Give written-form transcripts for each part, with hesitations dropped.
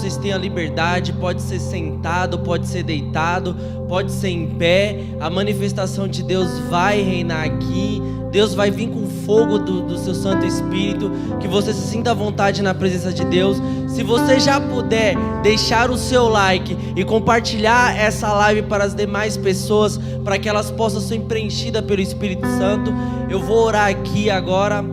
vocês tenham liberdade, pode ser sentado, pode ser deitado, pode ser em pé. A manifestação de Deus vai reinar aqui. Deus vai vir com fogo do seu Santo Espírito, que você se sinta à vontade na presença de Deus. Se você já puder deixar o seu like e compartilhar essa live para as demais pessoas, para que elas possam ser preenchidas pelo Espírito Santo, eu vou orar aqui agora,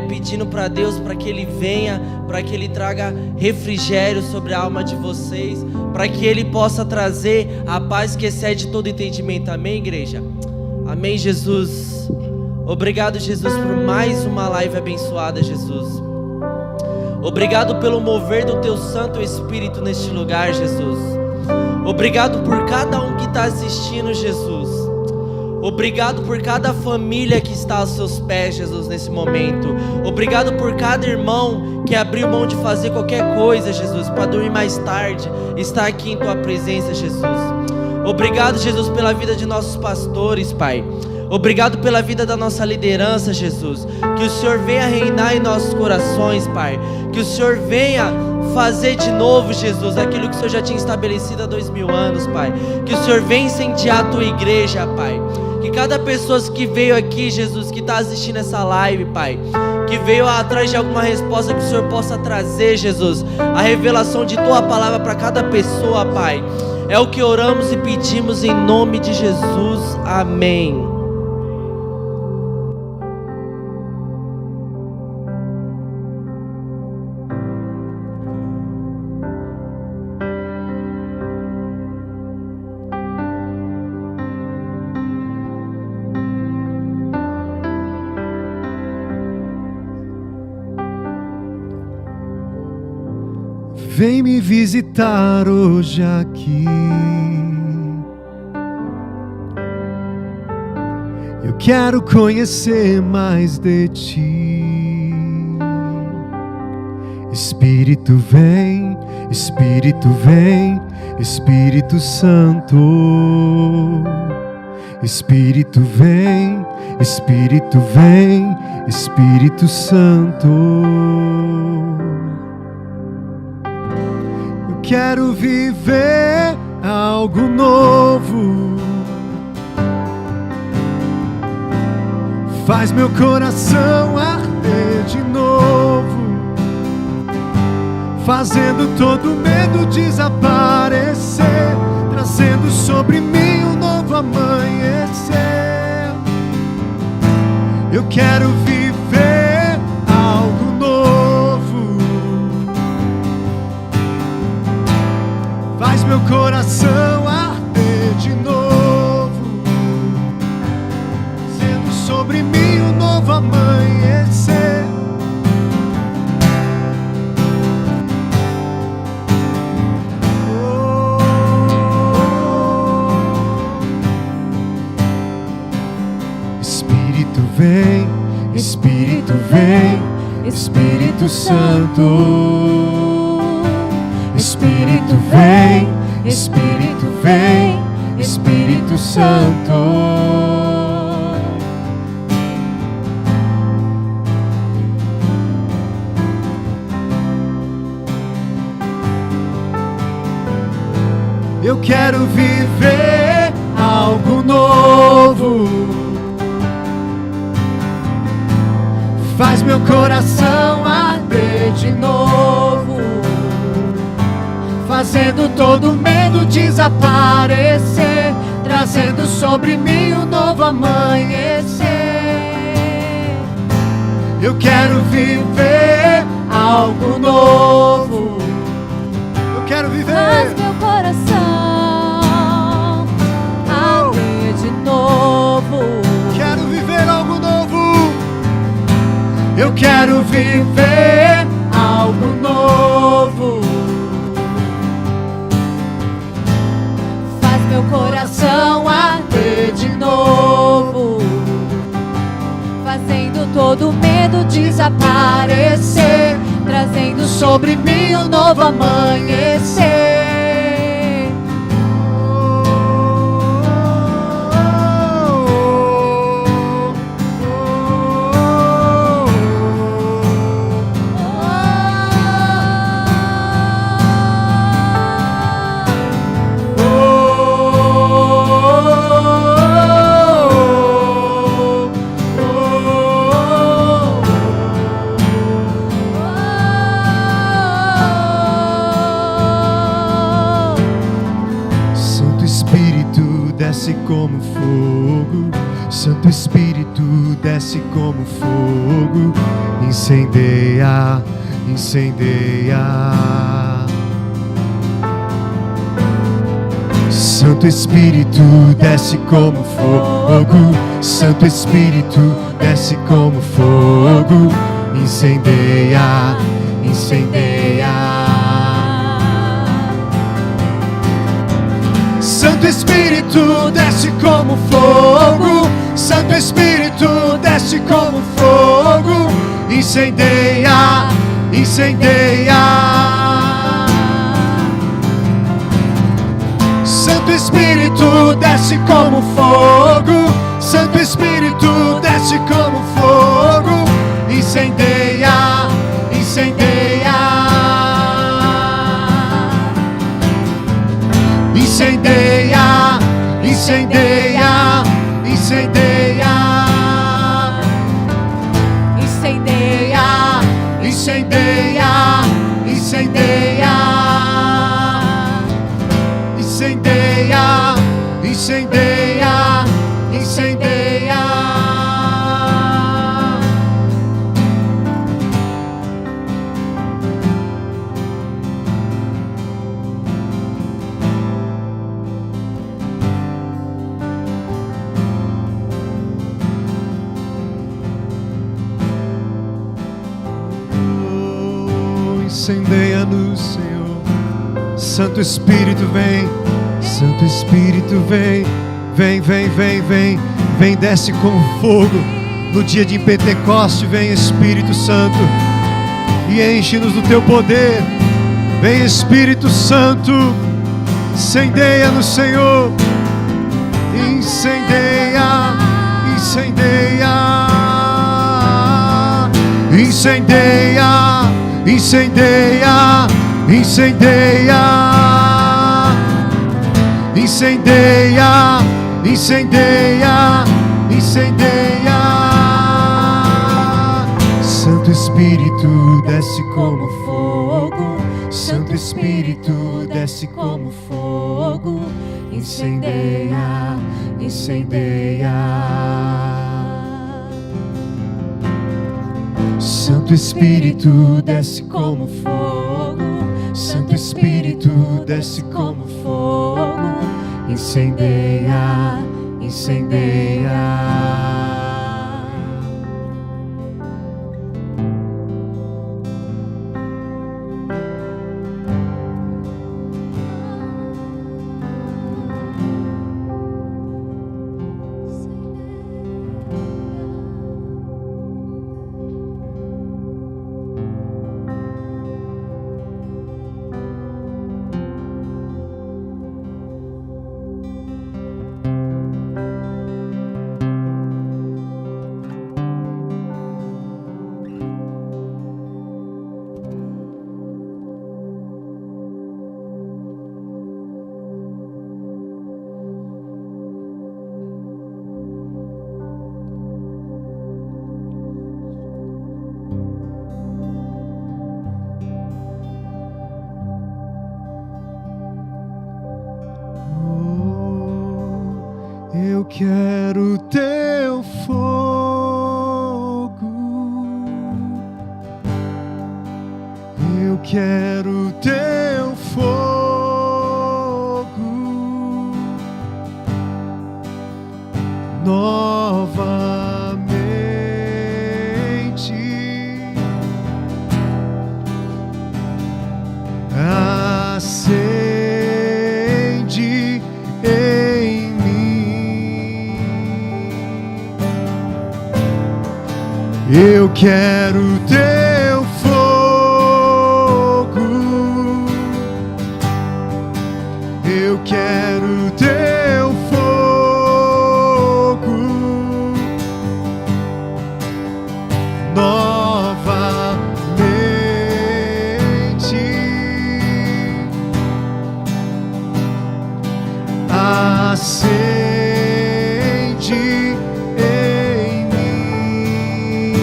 pedindo para Deus para que Ele venha, para que Ele traga refrigério sobre a alma de vocês, para que Ele possa trazer a paz que excede todo entendimento. Amém, igreja? Amém, Jesus. Obrigado, Jesus, por mais uma live abençoada, Jesus. Obrigado pelo mover do Teu Santo Espírito neste lugar, Jesus. Obrigado por cada um que está assistindo, Jesus. Obrigado por cada família que está aos Seus pés, Jesus, nesse momento. Obrigado por cada irmão que abriu mão de fazer qualquer coisa, Jesus, para dormir mais tarde, estar aqui em Tua presença, Jesus. Obrigado, Jesus, pela vida de nossos pastores, Pai. Obrigado pela vida da nossa liderança, Jesus. Que o Senhor venha reinar em nossos corações, Pai. Que o Senhor venha fazer de novo, Jesus, aquilo que o Senhor já tinha estabelecido há 2000 anos, Pai. Que o Senhor venha incendiar a Tua igreja, Pai. Que cada pessoa que veio aqui, Jesus, que está assistindo essa live, Pai, que veio atrás de alguma resposta, que o Senhor possa trazer, Jesus, a revelação de Tua palavra para cada pessoa, Pai. É o que oramos e pedimos em nome de Jesus. Amém. Vem me visitar hoje aqui. Eu quero conhecer mais de Ti. Espírito vem, Espírito vem, Espírito Santo. Espírito vem, Espírito vem, Espírito Santo. Quero viver algo novo. Faz meu coração arder de novo, fazendo todo medo desaparecer, trazendo sobre mim um novo amanhecer. Eu quero viver algo novo. Faz meu coração arder de novo, sendo sobre mim um novo amanhecer. Espírito vem, Espírito vem, Espírito Santo. Espírito vem, Espírito vem, Espírito Santo. Eu quero viver algo novo. Faz meu coração arder de novo, fazendo todo medo desaparecer, trazendo sobre mim um novo amanhecer. Eu quero viver algo novo. Eu quero viver. Faz meu coração arder de novo. Quero viver algo novo. Eu quero viver algo novo. Meu coração arder de novo, fazendo todo medo desaparecer, trazendo sobre mim um novo amanhecer. desce como fogo. Santo Espírito, desce como fogo. Incendeia, incendeia. Santo Espírito, desce como fogo. Santo Espírito, desce como fogo. Incendeia, incendeia. Santo Espírito, desce como fogo. Santo Espírito, desce como fogo. Incendeia, incendeia. Santo Espírito, desce como fogo. Santo Espírito, desce como fogo. Incendeia, incendeia. Incendeia, incendeia, incendeia. Incendeia, Incendeia, incendeia. Incendeia, incendeia, incendeia. Incendeia-nos, Senhor. Santo Espírito, vem. Santo Espírito, vem. Vem, vem, vem, vem. Vem, desce como fogo. No dia de Pentecoste, vem, Espírito Santo, e enche-nos do teu poder. Vem, Espírito Santo. Incendeia-nos, Senhor. Incendeia, incendeia. Incendeia, incendeia, incendeia. Incendeia, incendeia, incendeia. Santo Espírito, desce como fogo. Santo Espírito, desce como fogo. Incendeia, incendeia. Santo Espírito, desce como fogo. Santo Espírito, desce como fogo. Incendeia, incendeia. Eu quero teu fogo. Eu quero teu fogo. Novamente. Acende em mim. Eu quero teu fogo. Eu quero teu fogo. Novamente. Acende em mim.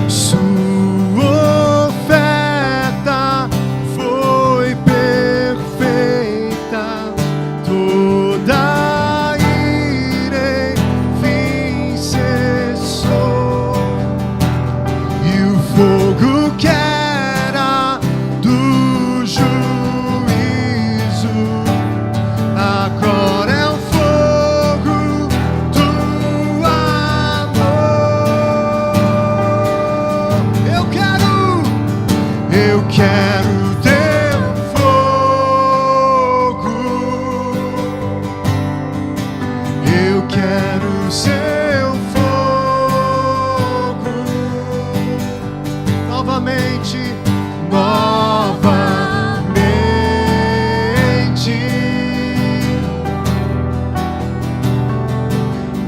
Sua oferta foi perfeita. quero teu fogo, eu quero seu fogo, novamente, novamente,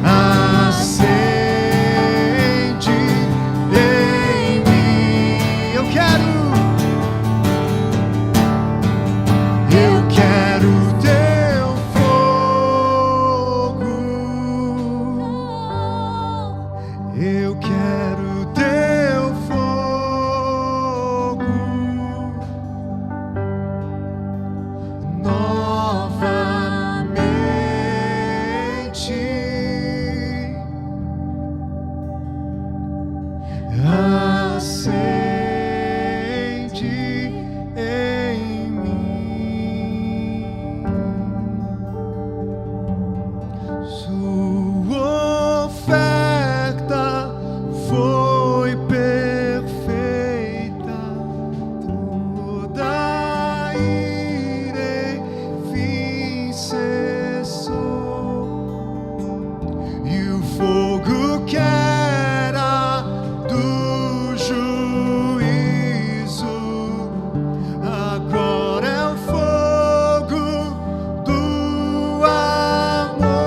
acende em mim. Eu quero teu fogo, eu quero teu fogo, novamente, acende em mim. Sua oferta foi perfeita, toda ira enfim cessou, e o fogo que era do juízo agora é o fogo do amor.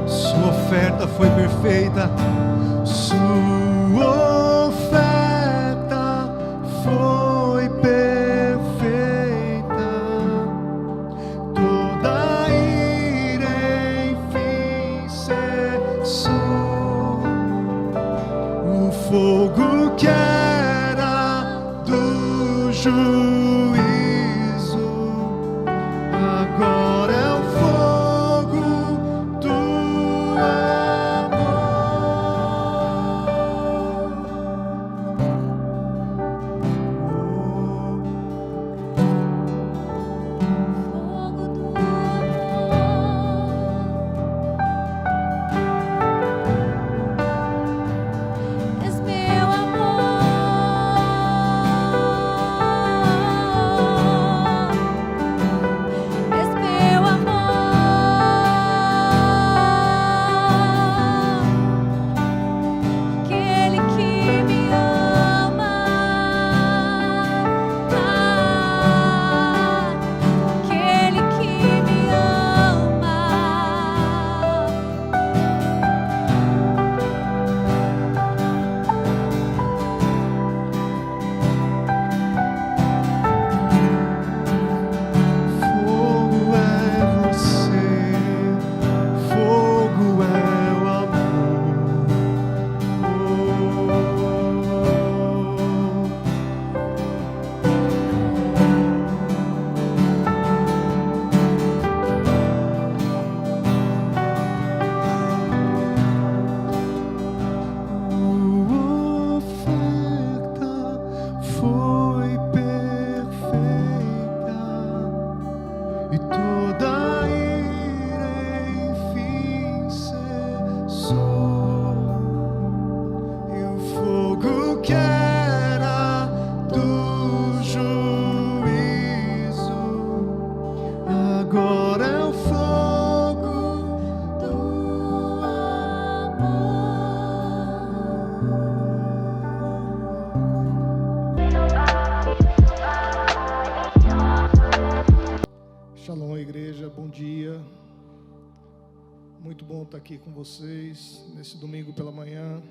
Sua oferta foi perfeita, sua oferta foi perfeita, toda ira enfim cessou, o fogo que era do juízo agora é o fogo do És meu amor, és meu amor, aquele que me ama, aquele que me ama. Fogo é você, fogo é o amor. Sua oferta foi perfeita, e toda ira enfim cessou, e o fogo que era do juízo agora é o fogo do Shalom, igreja, bom dia. Muito bom estar aqui com vocês nesse domingo pela manhã.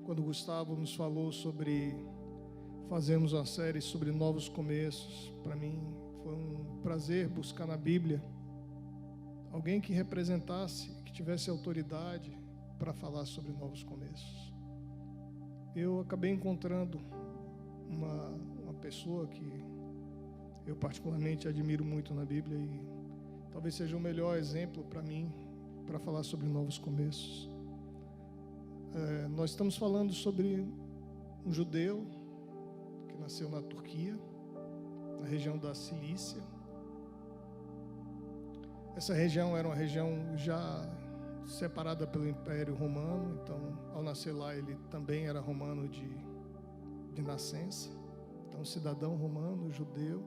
Quando o Gustavo nos falou sobre fazermos uma série sobre novos começos, para mim foi um prazer buscar na Bíblia alguém que representasse, que tivesse autoridade para falar sobre novos começos. Eu acabei encontrando uma pessoa que eu particularmente admiro muito na Bíblia e talvez seja o melhor exemplo para mim para falar sobre novos começos. Nós estamos falando sobre um judeu que nasceu na Turquia, na região da Cilícia. Essa região era uma região já separada pelo Império Romano, então ao nascer lá ele também era romano de nascença, então cidadão romano, judeu,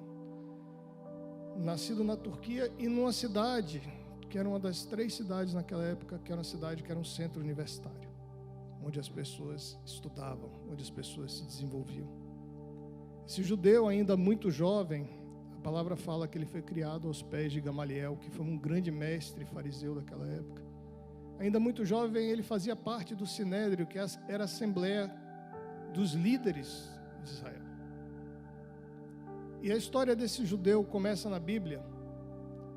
nascido na Turquia e numa cidade que era uma das 3 cidades naquela época, que era uma cidade que era um centro universitário, onde as pessoas estudavam, onde as pessoas se desenvolviam. Esse judeu ainda muito jovem, a palavra fala que ele foi criado aos pés de Gamaliel, que foi um grande mestre fariseu daquela época. Ainda muito jovem, ele fazia parte do Sinédrio, que era a assembleia dos líderes de Israel. E a história desse judeu começa na Bíblia,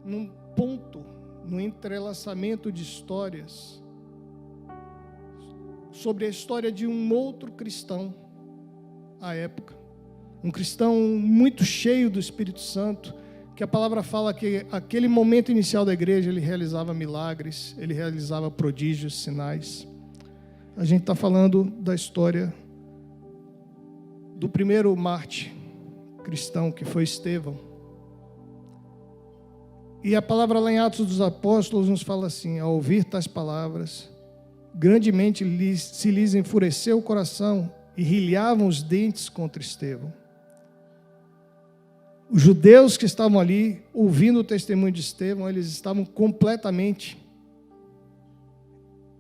num ponto, no entrelaçamento de histórias, sobre a história de um outro cristão à época. Um cristão muito cheio do Espírito Santo, que a palavra fala que aquele momento inicial da igreja ele realizava milagres, ele realizava prodígios, sinais. A gente está falando da história do primeiro mártir cristão, que foi Estevão. E a palavra lá em Atos dos Apóstolos nos fala assim: ao ouvir tais palavras, grandemente se lhes enfureceu o coração e rilhavam os dentes contra Estevão. Os judeus que estavam ali, ouvindo o testemunho de Estevão, eles estavam completamente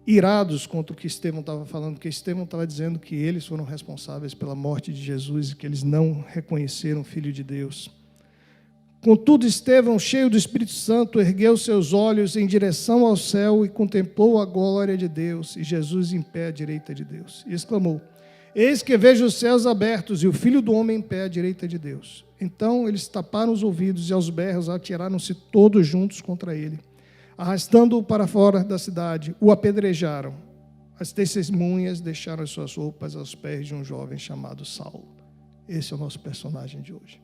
irados contra o que Estevão estava falando, porque Estevão estava dizendo que eles foram responsáveis pela morte de Jesus e que eles não reconheceram o Filho de Deus. Contudo, Estevão, cheio do Espírito Santo, ergueu seus olhos em direção ao céu e contemplou a glória de Deus e Jesus em pé à direita de Deus. E exclamou: eis que vejo os céus abertos e o Filho do Homem em pé à direita de Deus. Então eles taparam os ouvidos e aos berros atiraram-se todos juntos contra ele. Arrastando-o para fora da cidade, o apedrejaram. As testemunhas deixaram as suas roupas aos pés de um jovem chamado Saulo. Esse é o nosso personagem de hoje.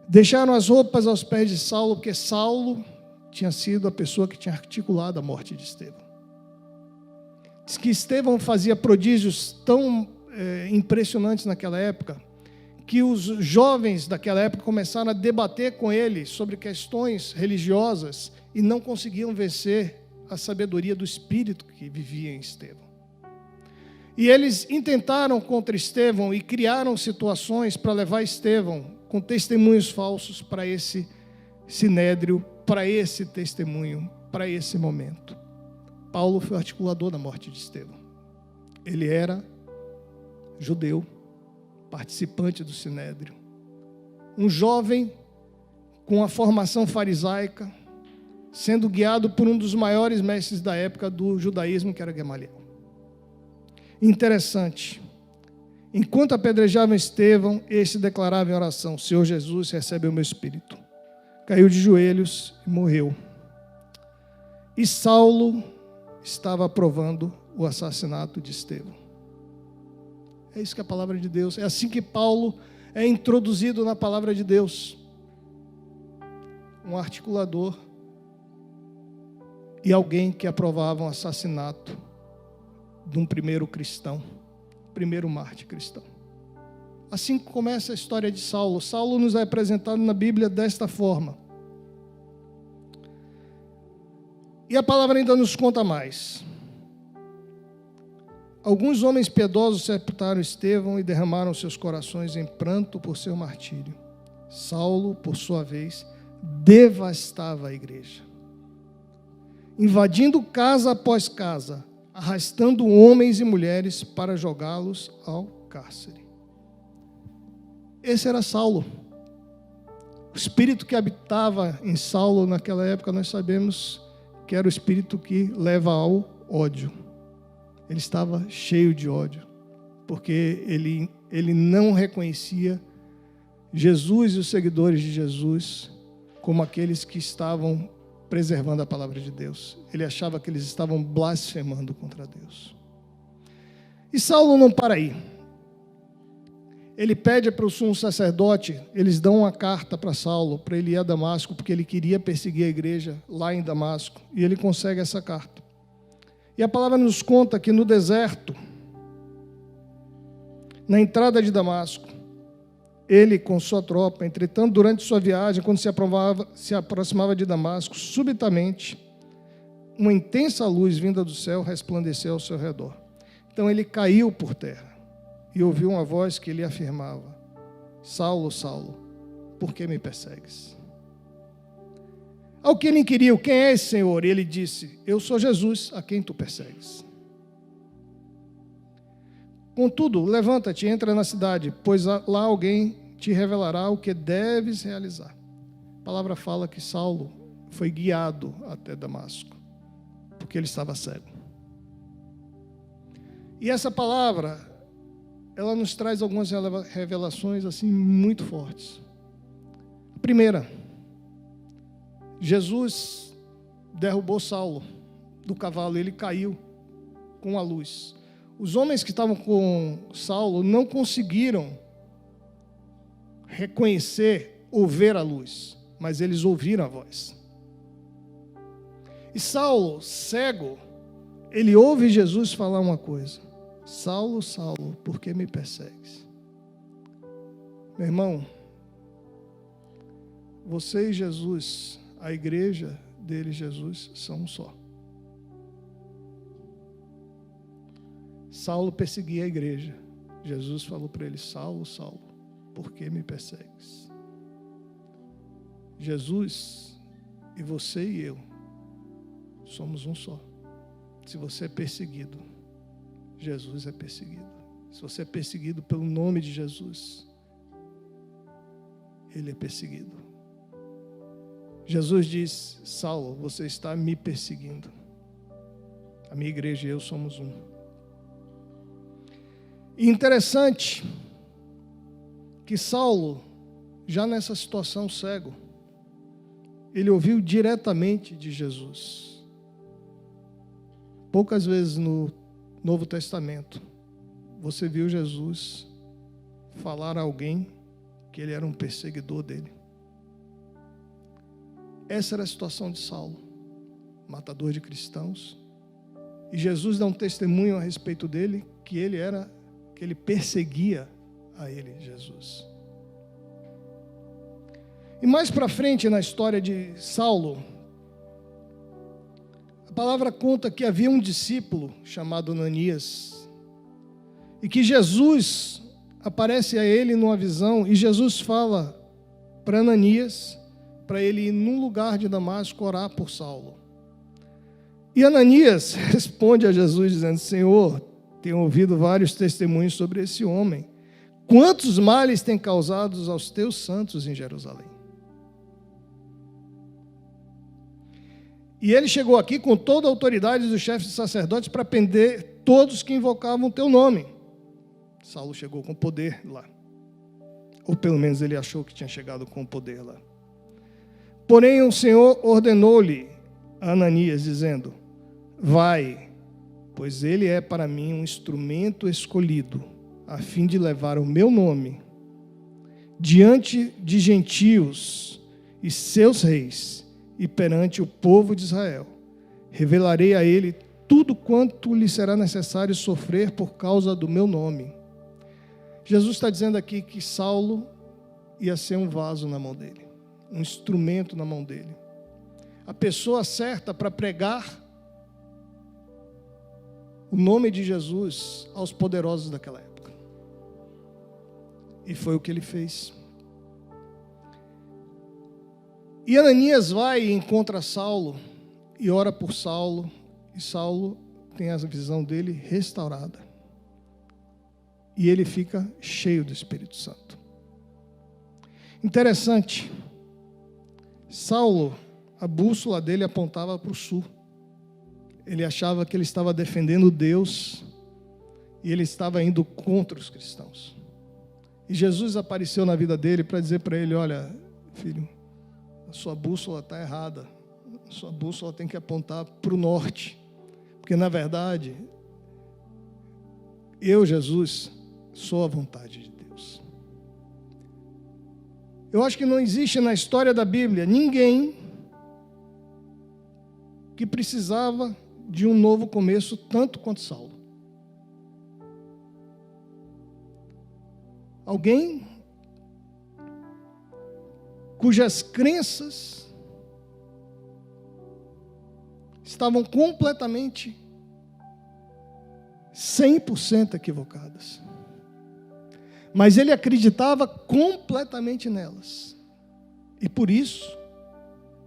Deixaram as roupas aos pés de Saulo, porque Saulo tinha sido a pessoa que tinha articulado a morte de Estevão. Diz que Estevão fazia prodígios tão impressionantes naquela época, que os jovens daquela época começaram a debater com ele sobre questões religiosas e não conseguiam vencer a sabedoria do Espírito que vivia em Estevão. E eles intentaram contra Estevão e criaram situações para levar Estevão com testemunhos falsos para esse sinédrio, para esse testemunho, para esse momento. Paulo foi o articulador da morte de Estevão. Ele era judeu, participante do sinédrio, um jovem com a formação farisaica, sendo guiado por um dos maiores mestres da época do judaísmo, que era Gamaliel. Interessante, enquanto apedrejavam Estevão, este declarava em oração: Senhor Jesus, recebe o meu espírito. Caiu de joelhos e morreu. E Saulo estava aprovando o assassinato de Estevão. É isso que é a palavra de Deus. É assim que Paulo é introduzido na palavra de Deus. Um articulador e alguém que aprovava um assassinato de um primeiro cristão, primeiro mártir cristão. Assim começa a história de Saulo. Saulo nos é apresentado na Bíblia desta forma. E a palavra ainda nos conta mais. Alguns homens piedosos sepultaram Estevão e derramaram seus corações em pranto por seu martírio. Saulo, por sua vez, devastava a igreja, invadindo casa após casa, arrastando homens e mulheres para jogá-los ao cárcere. Esse era Saulo. O espírito que habitava em Saulo naquela época, nós sabemos que era o espírito que leva ao ódio. Ele estava cheio de ódio, porque ele não reconhecia Jesus e os seguidores de Jesus como aqueles que estavam preservando a palavra de Deus. Ele achava que eles estavam blasfemando contra Deus. E Saulo não para aí. Ele pede para o sumo sacerdote, eles dão uma carta para Saulo, para ele ir a Damasco, porque ele queria perseguir a igreja lá em Damasco, e ele consegue essa carta. E a palavra nos conta que no deserto, na entrada de Damasco, ele com sua tropa, entretanto, durante sua viagem, quando se aproximava de Damasco, subitamente, uma intensa luz vinda do céu resplandeceu ao seu redor. Então ele caiu por terra e ouviu uma voz que lhe afirmava: Saulo, Saulo, por que me persegues? Ao que ele inquiriu: quem é esse Senhor? E ele disse: eu sou Jesus, a quem tu persegues. Contudo, levanta-te e entra na cidade, pois lá alguém te revelará o que deves realizar. A palavra fala que Saulo foi guiado até Damasco, porque ele estava cego. E essa palavra, ela nos traz algumas revelações assim muito fortes. Primeira, Jesus derrubou Saulo do cavalo, ele caiu com a luz. Os homens que estavam com Saulo não conseguiram reconhecer ou ver a luz, mas eles ouviram a voz. E Saulo, cego, ele ouve Jesus falar uma coisa: Saulo, Saulo, por que me persegues? Meu irmão, você e Jesus, a igreja dele, Jesus, são um só. Saulo perseguia a igreja. Jesus falou para ele: Saulo, Saulo, por que me persegues? Jesus e você e eu somos um só. Se você é perseguido, Jesus é perseguido. Se você é perseguido pelo nome de Jesus, ele é perseguido. Jesus diz: Saulo, você está me perseguindo. A minha igreja e eu somos um. E interessante que Saulo, já nessa situação cego, ele ouviu diretamente de Jesus. Poucas vezes no Novo Testamento você viu Jesus falar a alguém que ele era um perseguidor dele. Essa era a situação de Saulo, matador de cristãos. E Jesus dá um testemunho a respeito dele, que ele perseguia a ele, Jesus. E mais para frente na história de Saulo, a palavra conta que havia um discípulo chamado Ananias, e que Jesus aparece a ele numa visão, e Jesus fala para Ananias, para ele ir num lugar de Damasco orar por Saulo. E Ananias responde a Jesus dizendo: Senhor, tenho ouvido vários testemunhos sobre esse homem. Quantos males tem causado aos teus santos em Jerusalém? E ele chegou aqui com toda a autoridade dos chefes de sacerdotes para prender todos que invocavam o teu nome. Saulo chegou com poder lá. Ou pelo menos ele achou que tinha chegado com poder lá. Porém o Senhor ordenou-lhe a Ananias, dizendo: vai, pois ele é para mim um instrumento escolhido, a fim de levar o meu nome diante de gentios e seus reis, e perante o povo de Israel. Revelarei a ele tudo quanto lhe será necessário sofrer por causa do meu nome. Jesus está dizendo aqui que Saulo ia ser um vaso na mão dele, um instrumento na mão dele. A pessoa certa para pregar o nome de Jesus aos poderosos daquela época. E foi o que ele fez. E Ananias vai e encontra Saulo e ora por Saulo, e Saulo tem a visão dele restaurada. E ele fica cheio do Espírito Santo. Interessante, Saulo, a bússola dele apontava para o sul. Ele achava que ele estava defendendo Deus e ele estava indo contra os cristãos. E Jesus apareceu na vida dele para dizer para ele: olha, filho, a sua bússola está errada. A sua bússola tem que apontar para o norte. Porque, na verdade, eu, Jesus, sou a vontade de Deus. Eu acho que não existe na história da Bíblia ninguém que precisava de um novo começo tanto quanto Saulo. Alguém cujas crenças estavam completamente 100% equivocadas. Mas ele acreditava completamente nelas. E por isso,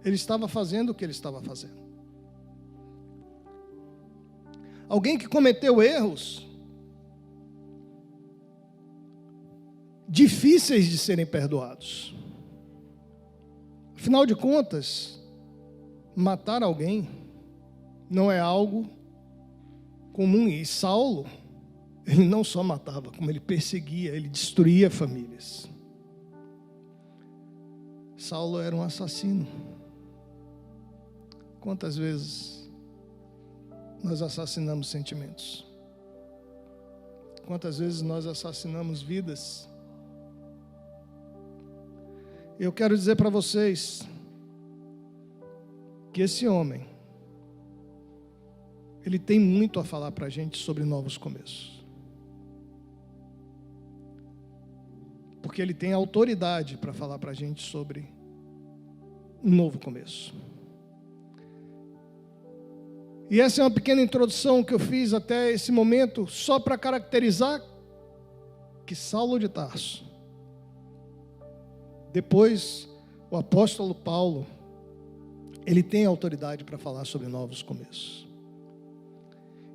ele estava fazendo o que ele estava fazendo. Alguém que cometeu erros difíceis de serem perdoados. Afinal de contas, matar alguém não é algo comum. E Saulo, ele não só matava, como ele perseguia, ele destruía famílias. Saulo era um assassino. Quantas vezes nós assassinamos sentimentos? Quantas vezes nós assassinamos vidas? Eu quero dizer para vocês que esse homem, ele tem muito a falar para a gente sobre novos começos. Porque ele tem autoridade para falar para a gente sobre um novo começo. E essa é uma pequena introdução que eu fiz até esse momento, só para caracterizar que Saulo de Tarso, depois o apóstolo Paulo, ele tem autoridade para falar sobre novos começos.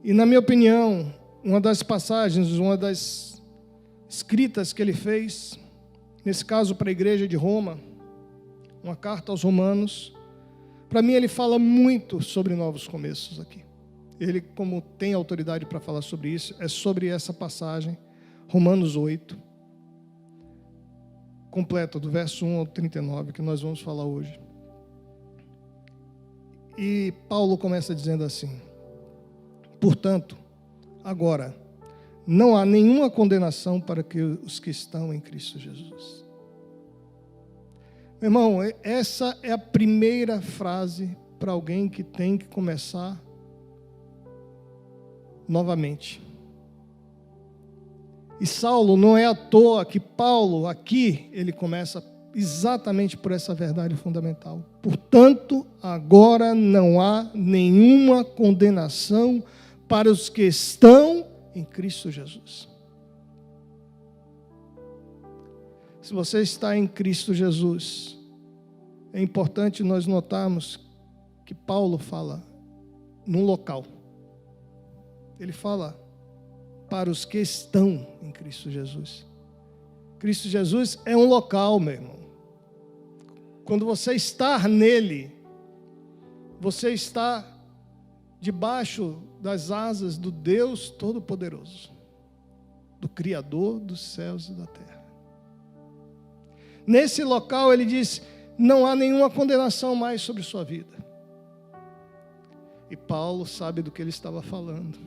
E na minha opinião, uma das passagens, uma das escritas que ele fez, nesse caso para a igreja de Roma, uma carta aos Romanos, para mim ele fala muito sobre novos começos aqui. Ele, como tem autoridade para falar sobre isso, é sobre essa passagem, Romanos 8, completa, do verso 1 ao 39, que nós vamos falar hoje. E Paulo começa dizendo assim: portanto, agora, não há nenhuma condenação para os que estão em Cristo Jesus. Meu irmão, essa é a primeira frase para alguém que tem que começar novamente. E Saulo, não é à toa que Paulo, aqui, ele começa exatamente por essa verdade fundamental. Portanto, agora não há nenhuma condenação para os que estão em Cristo Jesus. Se você está em Cristo Jesus, é importante nós notarmos que Paulo fala num local. Ele fala para os que estão em Cristo Jesus. Cristo Jesus é um local, meu irmão. Quando você está nele, você está debaixo das asas do Deus Todo-Poderoso, do Criador dos céus e da terra. Nesse local ele diz: não há nenhuma condenação mais sobre sua vida. E Paulo sabe do que ele estava falando.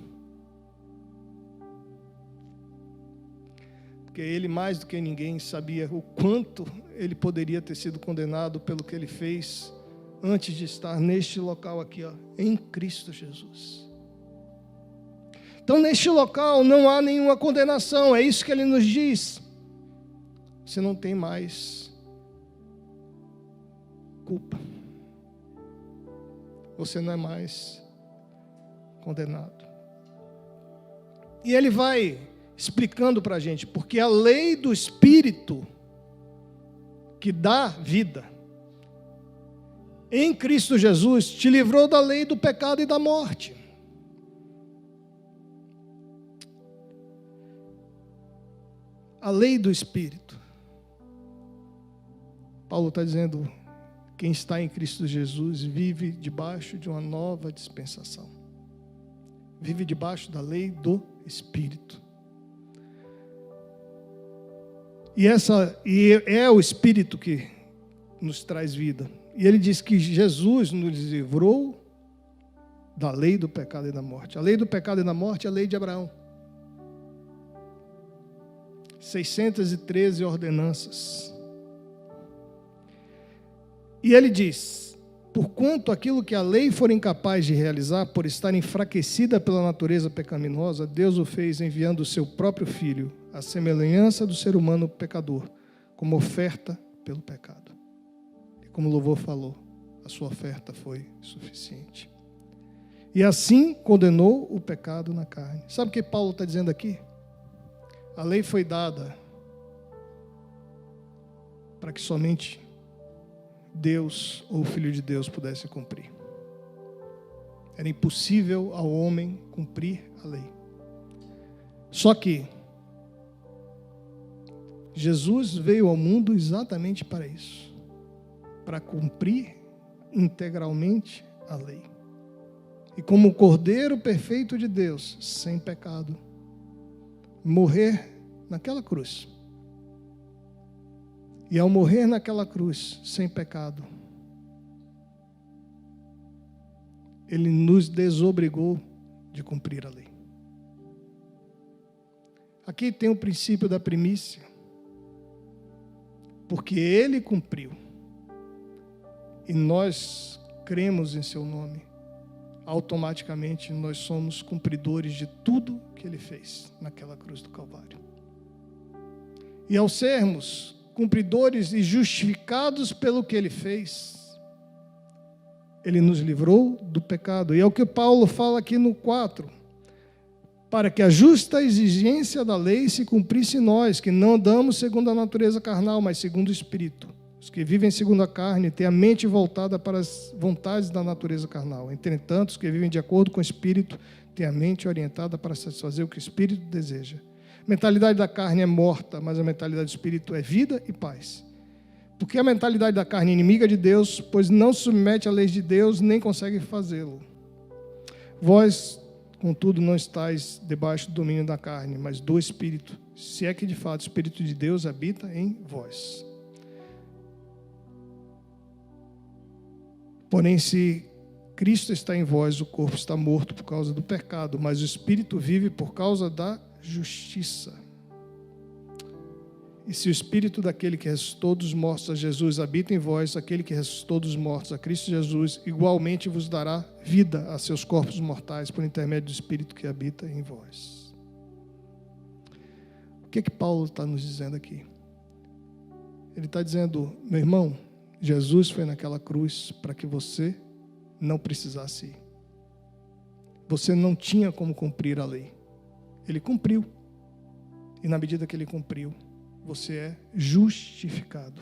Porque ele, mais do que ninguém, sabia o quanto ele poderia ter sido condenado pelo que ele fez antes de estar neste local aqui, em Cristo Jesus. Então, neste local não há nenhuma condenação, é isso que ele nos diz. Você não tem mais culpa. Você não é mais condenado. E ele vai explicando para a gente, porque a lei do Espírito que dá vida em Cristo Jesus te livrou da lei do pecado e da morte. A lei do Espírito. Paulo está dizendo: quem está em Cristo Jesus vive debaixo de uma nova dispensação. Vive debaixo da lei do Espírito. E é o Espírito que nos traz vida. E ele diz que Jesus nos livrou da lei do pecado e da morte. A lei do pecado e da morte é a lei de Abraão. 613 ordenanças. E ele diz: porquanto aquilo que a lei for incapaz de realizar, por estar enfraquecida pela natureza pecaminosa, Deus o fez enviando o seu próprio Filho, à semelhança do ser humano pecador, como oferta pelo pecado. E como o louvor falou, a sua oferta foi suficiente. E assim condenou o pecado na carne. Sabe o que Paulo está dizendo aqui? A lei foi dada para que somente Deus ou o Filho de Deus pudesse cumprir. Era impossível ao homem cumprir a lei. Só que Jesus veio ao mundo exatamente para isso, para cumprir integralmente a lei. E como o Cordeiro perfeito de Deus, sem pecado, morrer naquela cruz. E ao morrer naquela cruz, sem pecado, Ele nos desobrigou de cumprir a lei. Aqui tem o princípio da primícia, porque Ele cumpriu, e nós cremos em Seu nome, automaticamente nós somos cumpridores de tudo que Ele fez naquela cruz do Calvário. E ao sermos cumpridores e justificados pelo que Ele fez, Ele nos livrou do pecado. E é o que Paulo fala aqui no 4. Para que a justa exigência da lei se cumprisse em nós, que não andamos segundo a natureza carnal, mas segundo o Espírito. Os que vivem segundo a carne têm a mente voltada para as vontades da natureza carnal. Entretanto, os que vivem de acordo com o Espírito têm a mente orientada para satisfazer o que o Espírito deseja. A mentalidade da carne é morta, mas a mentalidade do Espírito é vida e paz. Porque a mentalidade da carne é inimiga de Deus, pois não se submete à lei de Deus, nem consegue fazê-lo. Vós, contudo, não estáis debaixo do domínio da carne, mas do Espírito, se é que de fato o Espírito de Deus habita em vós. Porém, se Cristo está em vós, o corpo está morto por causa do pecado, mas o Espírito vive por causa da justiça. E se o Espírito daquele que ressuscitou dos mortos a Jesus habita em vós, aquele que ressuscitou dos mortos a Cristo Jesus, igualmente vos dará vida a seus corpos mortais por intermédio do Espírito que habita em vós. O que Paulo está nos dizendo aqui? Ele está dizendo: meu irmão, Jesus foi naquela cruz para que você não precisasse ir. Você não tinha como cumprir a lei. Ele cumpriu. E na medida que Ele cumpriu, você é justificado.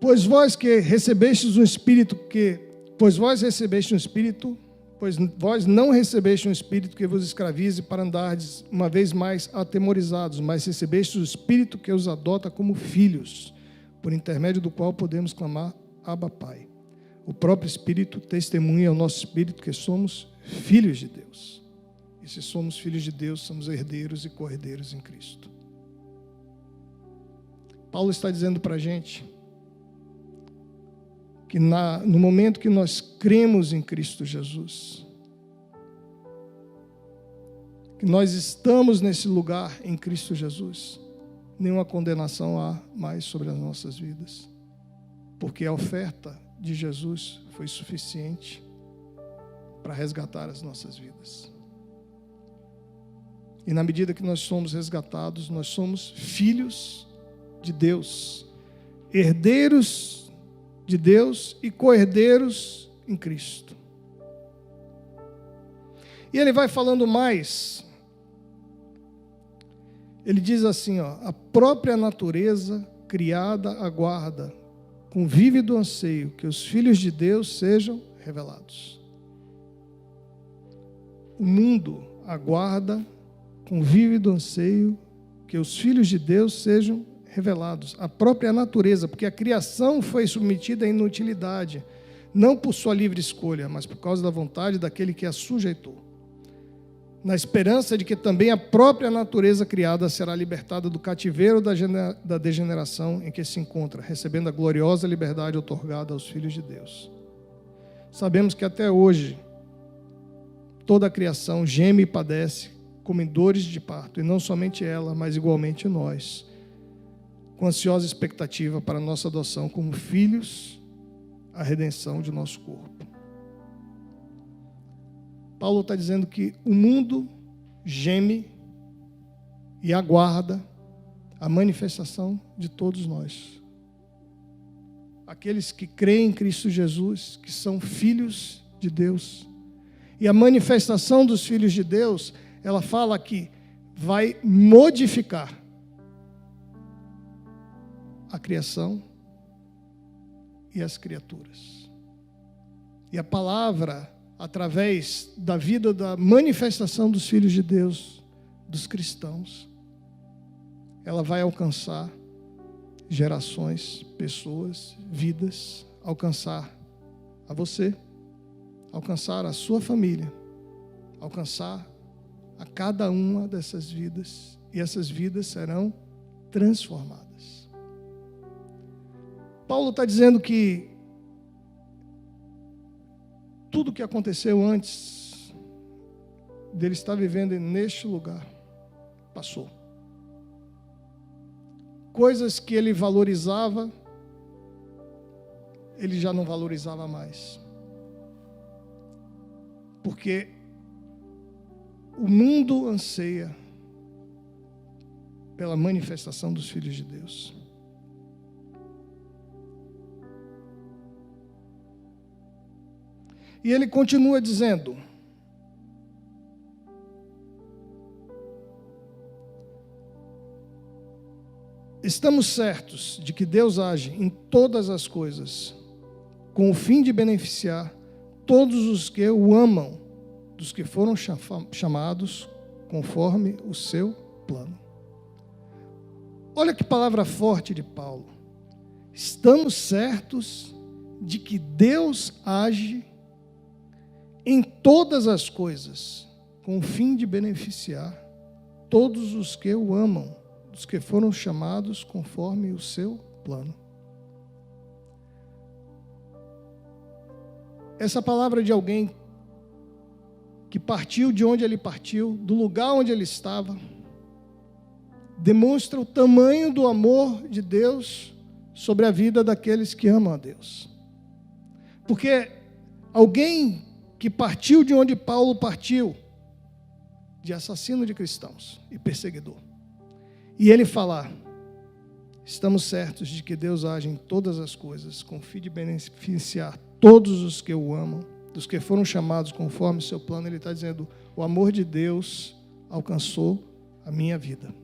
Pois vós recebestes não recebestes um espírito que vos escravize para andardes uma vez mais atemorizados, mas recebestes o Espírito que os adota como filhos, por intermédio do qual podemos clamar: Abba, Pai. O próprio Espírito testemunha ao nosso espírito que somos filhos de Deus. E se somos filhos de Deus, somos herdeiros e co-herdeiros em Cristo. Paulo está dizendo para a gente que no momento que nós cremos em Cristo Jesus, que nós estamos nesse lugar em Cristo Jesus, nenhuma condenação há mais sobre as nossas vidas, porque a oferta de Jesus foi suficiente para resgatar as nossas vidas. E na medida que nós somos resgatados, nós somos filhos de Deus, herdeiros de Deus e co-herdeiros em Cristo. E ele vai falando mais. Ele diz assim, a própria natureza criada aguarda, com vívido anseio, que os filhos de Deus sejam revelados. O mundo aguarda com vívido anseio que os filhos de Deus sejam revelados. A própria natureza, porque a criação foi submetida à inutilidade, não por sua livre escolha, mas por causa da vontade daquele que a sujeitou, na esperança de que também a própria natureza criada será libertada do cativeiro da degeneração em que se encontra, recebendo a gloriosa liberdade outorgada aos filhos de Deus. Sabemos que até hoje toda a criação geme e padece como em dores de parto, e não somente ela, mas igualmente nós. com ansiosa expectativa para a nossa adoção como filhos, a redenção de nosso corpo. Paulo está dizendo que o mundo geme e aguarda a manifestação de todos nós. Aqueles que creem em Cristo Jesus, que são filhos de Deus. E a manifestação dos filhos de Deus, ela fala que vai modificar a criação e as criaturas. E a palavra, através da vida da manifestação dos filhos de Deus, dos cristãos, ela vai alcançar gerações, pessoas, vidas, alcançar a você, alcançar a sua família, alcançar a cada uma dessas vidas, e essas vidas serão transformadas. Paulo está dizendo que tudo que aconteceu antes dele estar vivendo neste lugar passou. Coisas que ele valorizava, ele já não valorizava mais. Porque o mundo anseia pela manifestação dos filhos de Deus. E ele continua dizendo: estamos certos de que Deus age em todas as coisas com o fim de beneficiar todos os que o amam, dos que foram chamados conforme o seu plano. Olha que palavra forte de Paulo. Estamos certos de que Deus age em todas as coisas com o fim de beneficiar todos os que o amam, dos que foram chamados conforme o seu plano. Essa palavra de alguém que partiu de onde ele partiu, do lugar onde ele estava, demonstra o tamanho do amor de Deus sobre a vida daqueles que amam a Deus. Porque alguém que partiu de onde Paulo partiu, de assassino de cristãos e perseguidor, e ele falar: estamos certos de que Deus age em todas as coisas com o fim de beneficiar todos os que o amam, dos que foram chamados conforme o seu plano. Ele está dizendo: o amor de Deus alcançou a minha vida.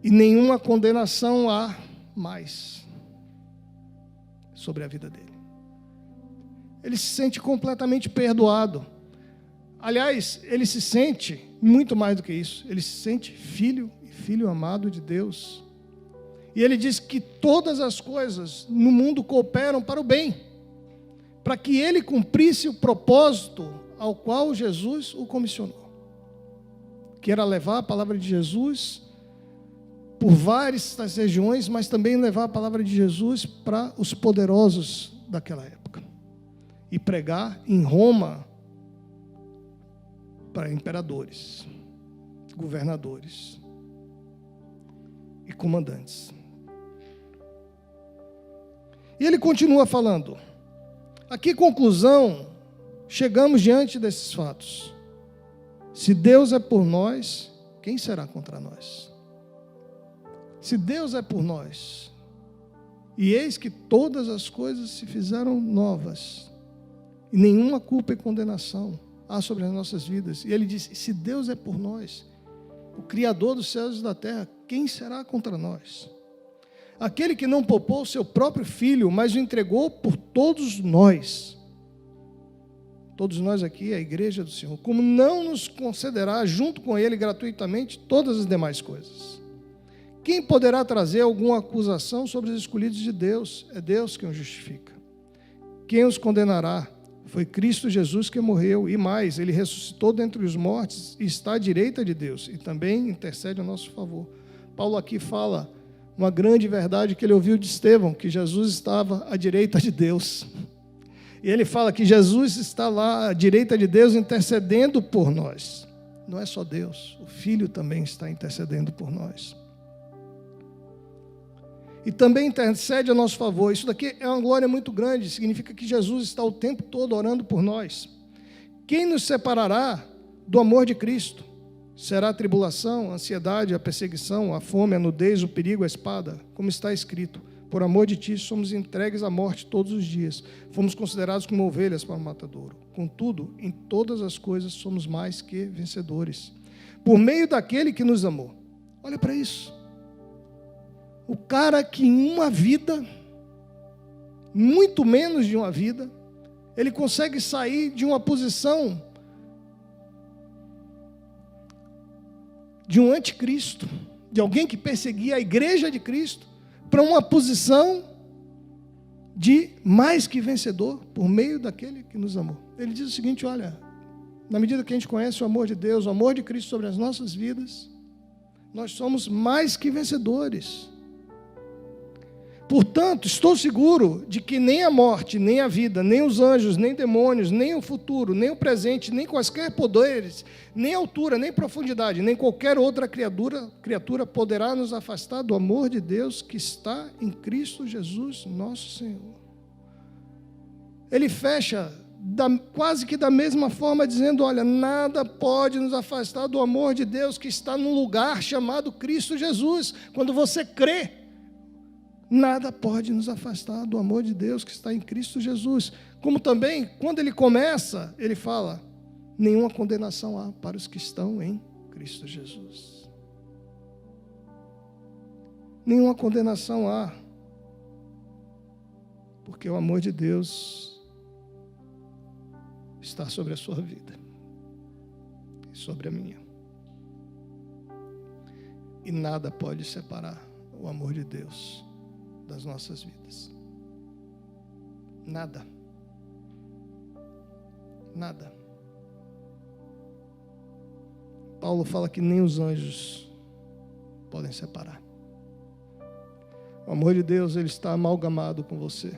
E nenhuma condenação há mais sobre a vida dele. Ele se sente completamente perdoado. Aliás, ele se sente muito mais do que isso. Ele se sente filho e filho amado de Deus. E ele diz que todas as coisas no mundo cooperam para o bem, para que ele cumprisse o propósito ao qual Jesus o comissionou, que era levar a palavra de Jesus por várias das regiões, mas também levar a palavra de Jesus para os poderosos daquela época, e pregar em Roma para imperadores, governadores e comandantes. E ele continua falando: a que conclusão chegamos diante desses fatos? Se Deus é por nós, quem será contra nós? Se Deus é por nós, e eis que todas as coisas se fizeram novas, e nenhuma culpa e condenação há sobre as nossas vidas. E ele diz: se Deus é por nós, o Criador dos céus e da terra, quem será contra nós? Aquele que não poupou o seu próprio Filho, mas o entregou por todos nós aqui, a igreja do Senhor, como não nos concederá junto com Ele gratuitamente todas as demais coisas? Quem poderá trazer alguma acusação sobre os escolhidos de Deus? É Deus quem os justifica. Quem os condenará? Foi Cristo Jesus que morreu, e mais, Ele ressuscitou dentre os mortos e está à direita de Deus, e também intercede a nosso favor. Paulo aqui fala uma grande verdade que ele ouviu de Estevão, que Jesus estava à direita de Deus. E ele fala que Jesus está lá à direita de Deus intercedendo por nós. não é só Deus, o Filho também está intercedendo por nós. E também intercede a nosso favor. Isso daqui é uma glória muito grande, significa que Jesus está o tempo todo orando por nós. Quem nos separará do amor de Cristo? Será a tribulação, a ansiedade, a perseguição, a fome, a nudez, o perigo, a espada? Como está escrito: por amor de ti somos entregues à morte todos os dias. Fomos considerados como ovelhas para o matadouro. Contudo, em todas as coisas somos mais que vencedores, por meio daquele que nos amou. Olha para isso. O cara que em uma vida, muito menos de uma vida, ele consegue sair de uma posição de um anticristo, de alguém que perseguia a igreja de Cristo, para uma posição de mais que vencedor, por meio daquele que nos amou. Ele diz o seguinte: olha, na medida que a gente conhece o amor de Deus, o amor de Cristo sobre as nossas vidas, nós somos mais que vencedores. Portanto, estou seguro de que nem a morte, nem a vida, nem os anjos, nem demônios, nem o futuro, nem o presente, nem quaisquer poderes, nem altura, nem profundidade, nem qualquer outra criatura poderá nos afastar do amor de Deus que está em Cristo Jesus, nosso Senhor. Ele fecha quase que da mesma forma, dizendo: olha, nada pode nos afastar do amor de Deus que está num lugar chamado Cristo Jesus. Quando você crê, nada pode nos afastar do amor de Deus que está em Cristo Jesus. Como também, quando ele começa, ele fala: nenhuma condenação há para os que estão em Cristo Jesus. Nenhuma condenação há, porque o amor de Deus está sobre a sua vida e sobre a minha. E nada pode separar o amor de Deus das nossas vidas. Nada. Nada. Paulo fala que nem os anjos podem separar. O amor de Deus, ele está amalgamado com você.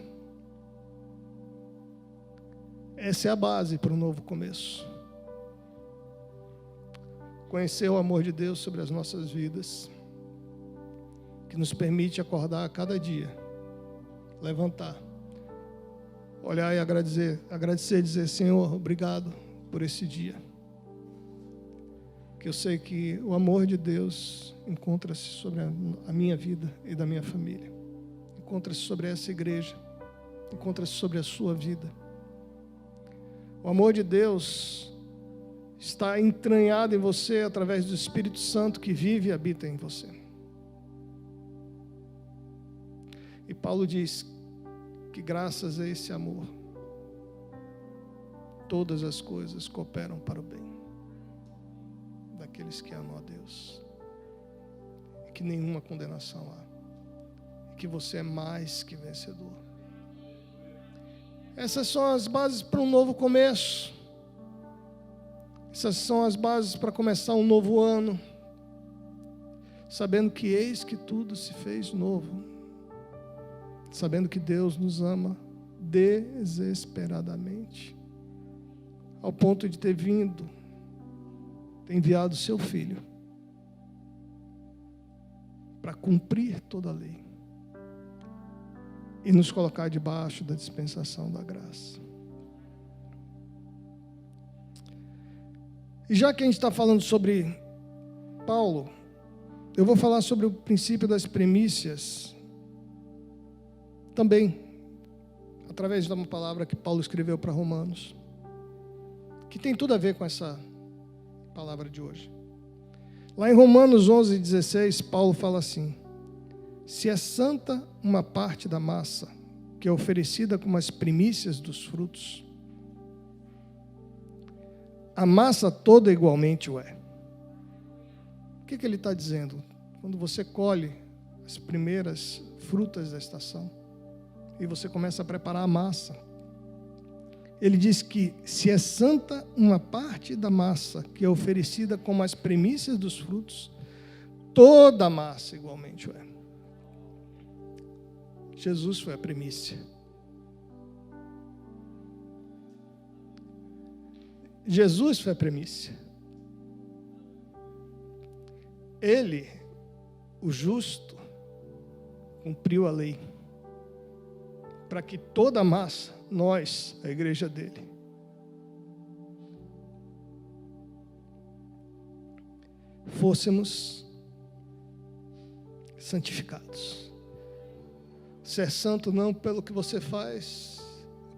Essa é a base para um novo começo. Conhecer o amor de Deus sobre as nossas vidas, que nos permite acordar a cada dia, levantar, olhar e agradecer e dizer: Senhor, obrigado por esse dia. Que eu sei que o amor de Deus encontra-se sobre a minha vida e da minha família, encontra-se sobre essa igreja, encontra-se sobre a sua vida. O amor de Deus está entranhado em você através do Espírito Santo que vive e habita em você. E Paulo diz que graças a esse amor, todas as coisas cooperam para o bem daqueles que amam a Deus. E que nenhuma condenação há. E que você é mais que vencedor. Essas são as bases para um novo começo. Essas são as bases para começar um novo ano, sabendo que eis que tudo se fez novo, sabendo que Deus nos ama desesperadamente, ao ponto de ter enviado o seu Filho para cumprir toda a lei e nos colocar debaixo da dispensação da graça. E já que a gente está falando sobre Paulo, eu vou falar sobre o princípio das primícias também, através de uma palavra que Paulo escreveu para Romanos, que tem tudo a ver com essa palavra de hoje. Lá em Romanos 11:16, Paulo fala assim: se é santa uma parte da massa, que é oferecida como as primícias dos frutos, a massa toda igualmente o é. O que ele está dizendo? Quando você colhe as primeiras frutas da estação e você começa a preparar a massa, ele diz que se é santa uma parte da massa, que é oferecida como as primícias dos frutos, toda a massa igualmente o é. Jesus foi a primícia. Jesus foi a primícia. Ele, o justo, cumpriu a lei, para que toda a massa, nós, a igreja dele, fôssemos santificados. Você é santo não pelo que você faz,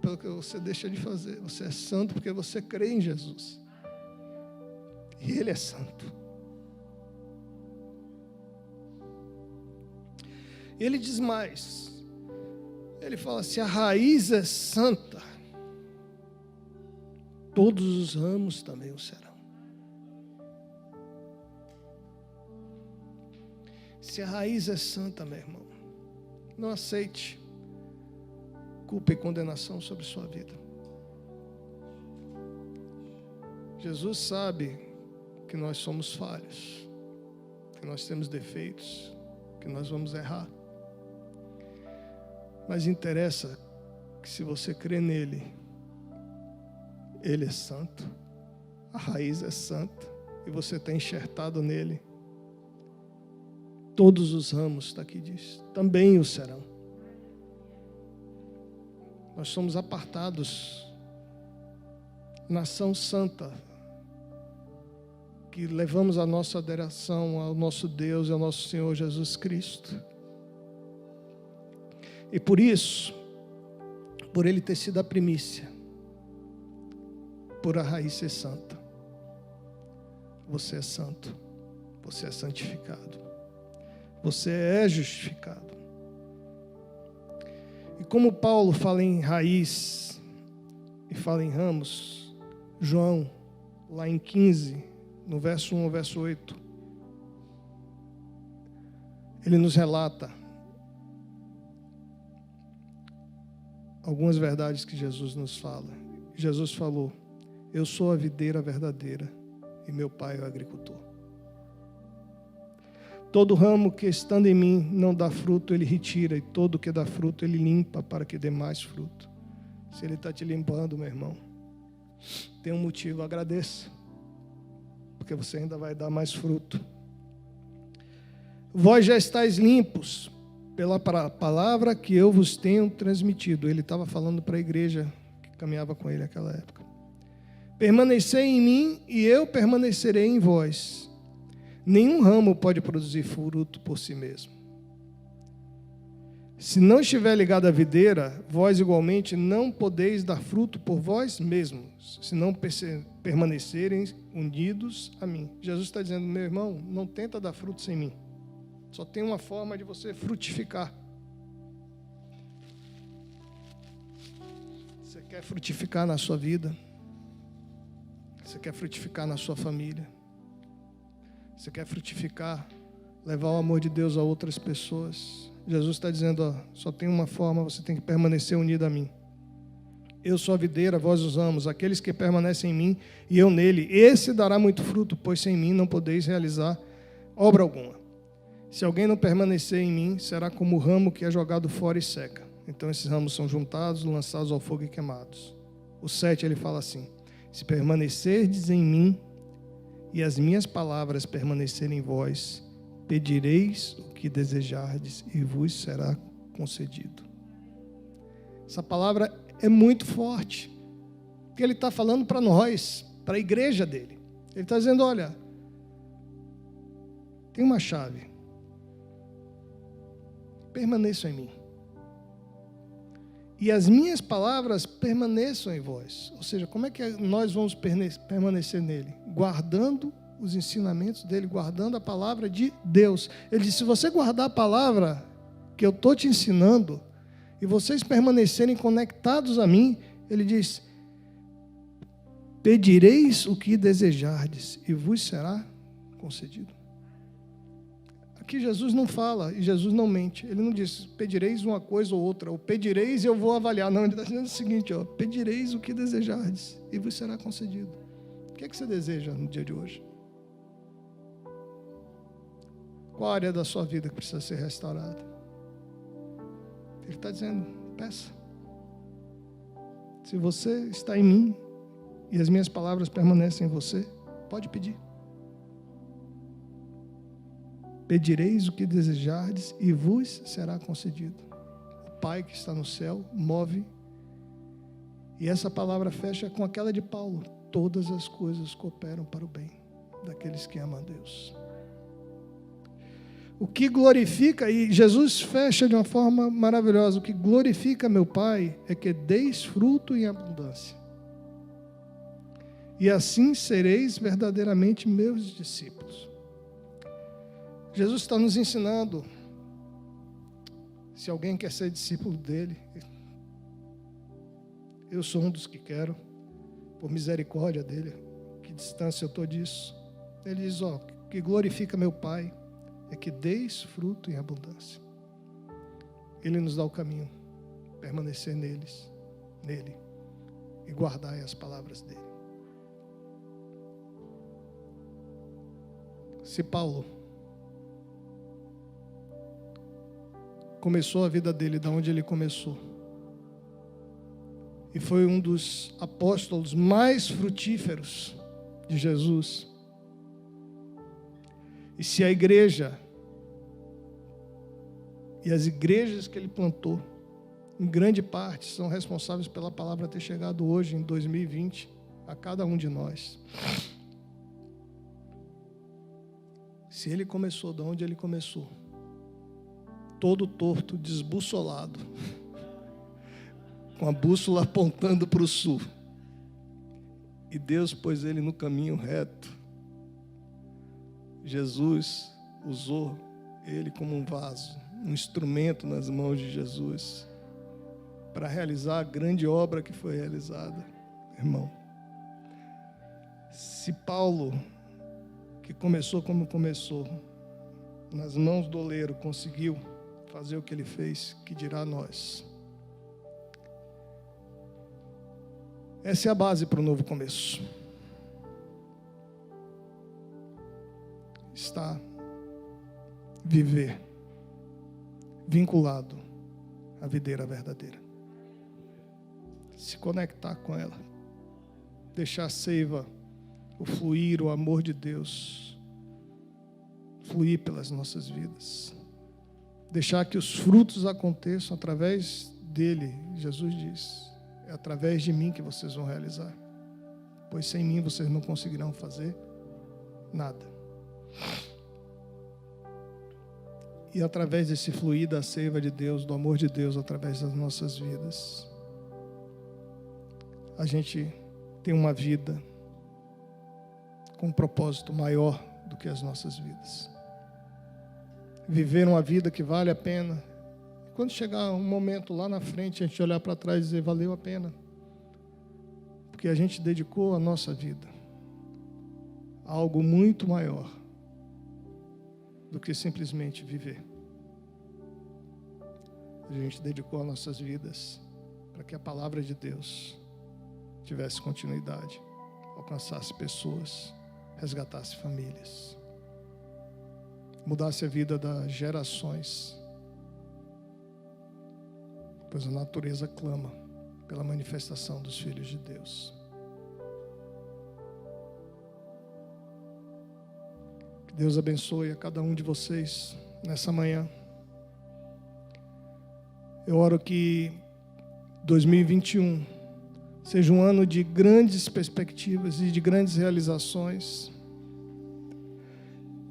pelo que você deixa de fazer. Você é santo porque você crê em Jesus. E Ele é santo. Ele diz mais. Ele fala: se a raiz é santa, todos os ramos também o serão. Se a raiz é santa, meu irmão, não aceite culpa e condenação sobre sua vida. Jesus sabe que nós somos falhos, que nós temos defeitos, que nós vamos errar. Mas interessa que se você crê nele, ele é santo, a raiz é santa, e você está enxertado nele. Todos os ramos, está aqui diz, também o serão. Nós somos apartados, nação santa, que levamos a nossa adoração ao nosso Deus e ao nosso Senhor Jesus Cristo. E por isso, por ele ter sido a primícia, por a raiz ser santa, você é santo, você é santificado, você é justificado. E como Paulo fala em raiz e fala em ramos, João, lá em 15, no verso 1 ao verso 8, ele nos relata algumas verdades que Jesus nos fala. Jesus falou: eu sou a videira verdadeira e meu pai é o agricultor. Todo ramo que estando em mim não dá fruto, ele retira, e todo que dá fruto, ele limpa para que dê mais fruto. Se ele está te limpando, meu irmão, tem um motivo, agradeça, porque você ainda vai dar mais fruto. Vós já estáis limpos pela palavra que eu vos tenho transmitido. Ele estava falando para a igreja que caminhava com ele naquela época. Permanecei em mim e eu permanecerei em vós. Nenhum ramo pode produzir fruto por si mesmo. Se não estiver ligado à videira, vós igualmente não podeis dar fruto por vós mesmos, se não permanecerem unidos a mim. Jesus está dizendo: meu irmão, não tenta dar fruto sem mim. Só tem uma forma de você frutificar. Você quer frutificar na sua vida? Você quer frutificar na sua família? Você quer frutificar, levar o amor de Deus a outras pessoas? Jesus está dizendo: ó, só tem uma forma, você tem que permanecer unido a mim. Eu sou a videira, vós os ramos. Aqueles que permanecem em mim e eu nele, esse dará muito fruto, pois sem mim não podeis realizar obra alguma. Se alguém não permanecer em mim, será como o ramo que é jogado fora e seca. Então esses ramos são juntados, lançados ao fogo e queimados. O 7 ele fala assim: se permanecerdes em mim e as minhas palavras permanecerem em vós, pedireis o que desejardes e vos será concedido. Essa palavra é muito forte, porque ele está falando para nós, para a igreja dele. Ele está dizendo: olha, tem uma chave, permaneçam em mim e as minhas palavras permaneçam em vós. Ou seja, como é que nós vamos permanecer nele? Guardando os ensinamentos dele, guardando a palavra de Deus. Ele disse: se você guardar a palavra que eu estou te ensinando e vocês permanecerem conectados a mim, ele diz: pedireis o que desejardes e vos será concedido. Aqui Jesus não fala e Jesus não mente. Ele não diz: pedireis uma coisa ou outra, ou pedireis e eu vou avaliar. Não, ele está dizendo o seguinte: ó, pedireis o que desejardes e vos será concedido. O que é que você deseja no dia de hoje? Qual a área da sua vida que precisa ser restaurada? Ele está dizendo: peça. Se você está em mim e as minhas palavras permanecem em você, pode pedir. Pedireis o que desejardes e vos será concedido. O Pai que está no céu move. E essa palavra fecha com aquela de Paulo. Todas as coisas cooperam para o bem daqueles que amam a Deus. O que glorifica, e Jesus fecha de uma forma maravilhosa, o que glorifica meu Pai é que deis fruto em abundância. E assim sereis verdadeiramente meus discípulos. Jesus está nos ensinando, se alguém quer ser discípulo dele, eu sou um dos que quero, por misericórdia dele, que distância eu estou disso. Ele diz, o que glorifica meu Pai é que deis fruto em abundância. Ele nos dá o caminho, permanecer nele, e guardar as palavras dele. Se Paulo começou a vida dele da onde ele começou, e foi um dos apóstolos mais frutíferos de Jesus, e se a igreja e as igrejas que ele plantou, em grande parte, são responsáveis pela palavra ter chegado hoje, em 2020, a cada um de nós. Se ele começou de onde ele começou, todo torto, desbussolado, com a bússola apontando para o sul, e Deus pôs ele no caminho reto, Jesus usou ele como um vaso, um instrumento nas mãos de Jesus, para realizar a grande obra que foi realizada. Irmão, se Paulo, que começou como começou, nas mãos do oleiro, conseguiu fazer o que ele fez, que dirá nós? Essa é a base para o novo começo. Está viver vinculado à videira verdadeira. Se conectar com ela. Deixar a seiva, o fluir, o amor de Deus fluir pelas nossas vidas. Deixar que os frutos aconteçam através dele. Jesus diz, é através de mim que vocês vão realizar. Pois sem mim vocês não conseguirão fazer nada. E através desse fluir da seiva de Deus, do amor de Deus, através das nossas vidas, a gente tem uma vida com um propósito maior do que as nossas vidas. Viver uma vida que vale a pena. Quando chegar um momento lá na frente, a gente olhar para trás e dizer, valeu a pena. Porque a gente dedicou a nossa vida a algo muito maior do que simplesmente viver. A gente dedicou as nossas vidas para que a palavra de Deus tivesse continuidade, alcançasse pessoas, resgatasse famílias, mudasse a vida das gerações, pois a natureza clama pela manifestação dos filhos de Deus. Que Deus abençoe a cada um de vocês nessa manhã. Eu oro que 2021 seja um ano de grandes perspectivas e de grandes realizações.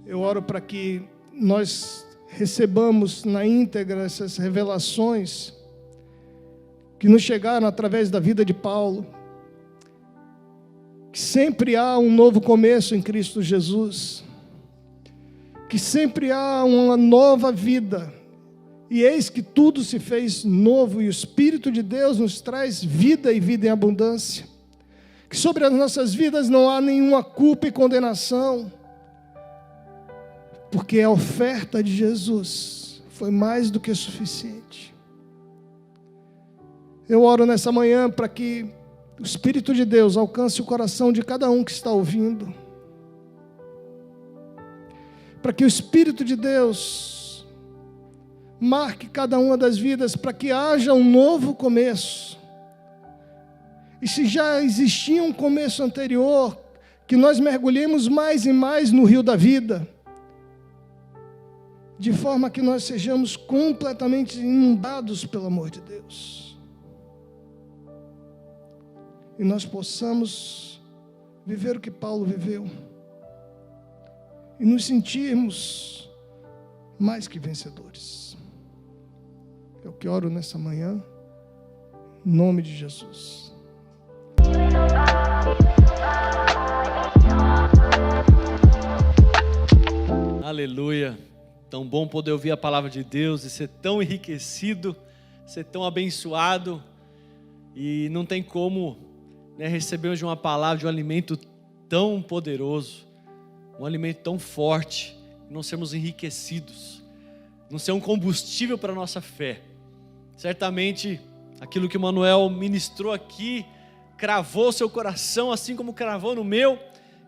Eu oro para que nós recebamos na íntegra essas revelações que nos chegaram através da vida de Paulo, que sempre há um novo começo em Cristo Jesus, que sempre há uma nova vida, e eis que tudo se fez novo, e o Espírito de Deus nos traz vida e vida em abundância, que sobre as nossas vidas não há nenhuma culpa e condenação, porque a oferta de Jesus foi mais do que suficiente. Eu oro nessa manhã para que o Espírito de Deus alcance o coração de cada um que está ouvindo, para que o Espírito de Deus marque cada uma das vidas, para que haja um novo começo. E se já existia um começo anterior, que nós mergulhemos mais e mais no rio da vida, de forma que nós sejamos completamente inundados pelo amor de Deus. E nós possamos viver o que Paulo viveu. E nos sentirmos mais que vencedores. É o que oro nessa manhã, em nome de Jesus. Aleluia. Tão bom poder ouvir a palavra de Deus e ser tão enriquecido, ser tão abençoado. E não tem como, receber de uma palavra, de um alimento tão poderoso, um alimento tão forte, não sermos enriquecidos, não ser um combustível para a nossa fé. Certamente, aquilo que o Manuel ministrou aqui, cravou seu coração, assim como cravou no meu,